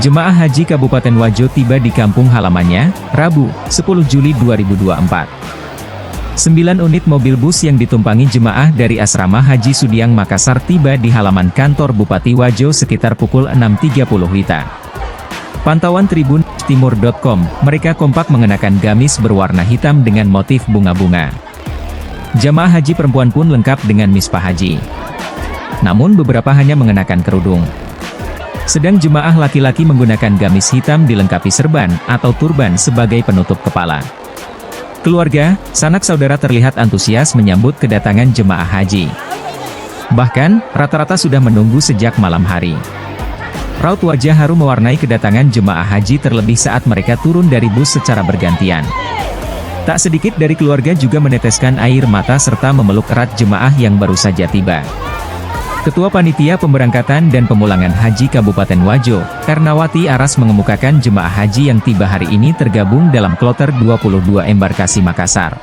Jemaah Haji Kabupaten Wajo tiba di kampung halamannya, Rabu, 10 Juli 2024. 9 unit mobil bus yang ditumpangi jemaah dari Asrama Haji Sudiang Makassar tiba di halaman kantor Bupati Wajo sekitar pukul 6.30 WITA. Pantauan Tribun Timur.com, mereka kompak mengenakan gamis berwarna hitam dengan motif bunga-bunga. Jemaah haji perempuan pun lengkap dengan misbah haji. Namun beberapa hanya mengenakan kerudung. Sedang jemaah laki-laki menggunakan gamis hitam dilengkapi serban atau turban sebagai penutup kepala. Keluarga, sanak saudara terlihat antusias menyambut kedatangan jemaah haji. Bahkan, rata-rata sudah menunggu sejak malam hari. Raut wajah haru mewarnai kedatangan jemaah haji terlebih saat mereka turun dari bus secara bergantian. Tak sedikit dari keluarga juga meneteskan air mata serta memeluk erat jemaah yang baru saja tiba. Ketua Panitia Pemberangkatan dan Pemulangan Haji Kabupaten Wajo, Karnawati Aras mengemukakan jemaah haji yang tiba hari ini tergabung dalam kloter 22 embarkasi Makassar.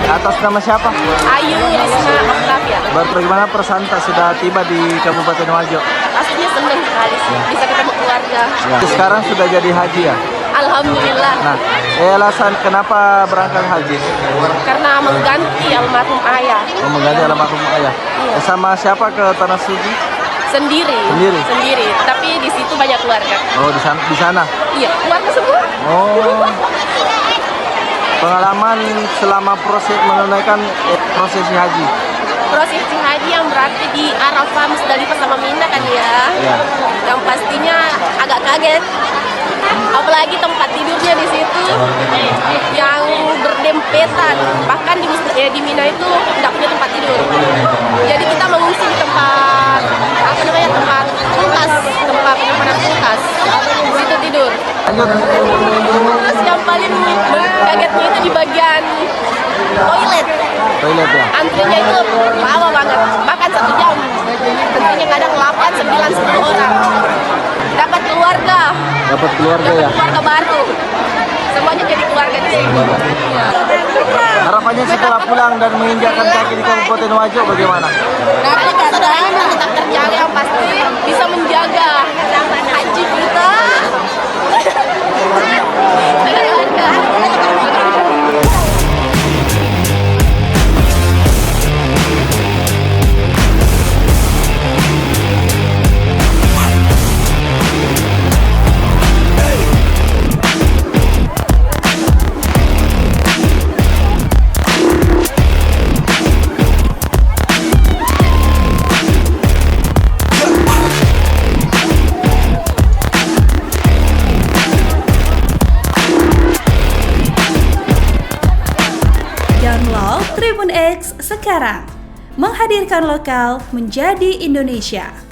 Atas nama siapa? Ayu Risma Octavia. Bagaimana perasaan sudah tiba di Kabupaten Wajo? Pastinya senang sekali sih, bisa ketemu keluarga. Ya. Sekarang sudah jadi haji ya? Alhamdulillah. Nah, alasan kenapa berangkat haji? Karena mengganti almarhum ayah. Mengganti almarhum ayah. Iya. Sama siapa ke Tanah Suci? Sendiri. Sendiri. Tapi di situ banyak keluarga. Oh, di sana? Iya, keluarga semua. Oh. Pengalaman selama proses menunaikan prosesi haji. Prosesi haji yang berarti di Arafah, Musdalifah sama Mina kan ya. Ya. Yang pastinya agak kaget. Apalagi tempat tidurnya di situ yang berdempetan. Bahkan di Mina itu tidak punya tempat tidur. Jadi kita mengungsi di tempat tempat kulkas, tempat penyimpanan kulkas. Di situ tidur. Terus yang paling kagetnya itu di bagian toilet. Toilet ya. Antrinya itu lama banget, bahkan 1 jam. Antrinya kadang 8, 9, 10 orang. Dapat keluarga ya. Keluarga baru. Semuanya jadi keluarga di sini. Harapannya setelah pulang dan menginjakkan kaki di Kabupaten Wajo bagaimana? Harapan setelah itu tetap terjaga, yang pasti bisa menjaga haji kita. Download Tribun X sekarang, menghadirkan lokal menjadi Indonesia.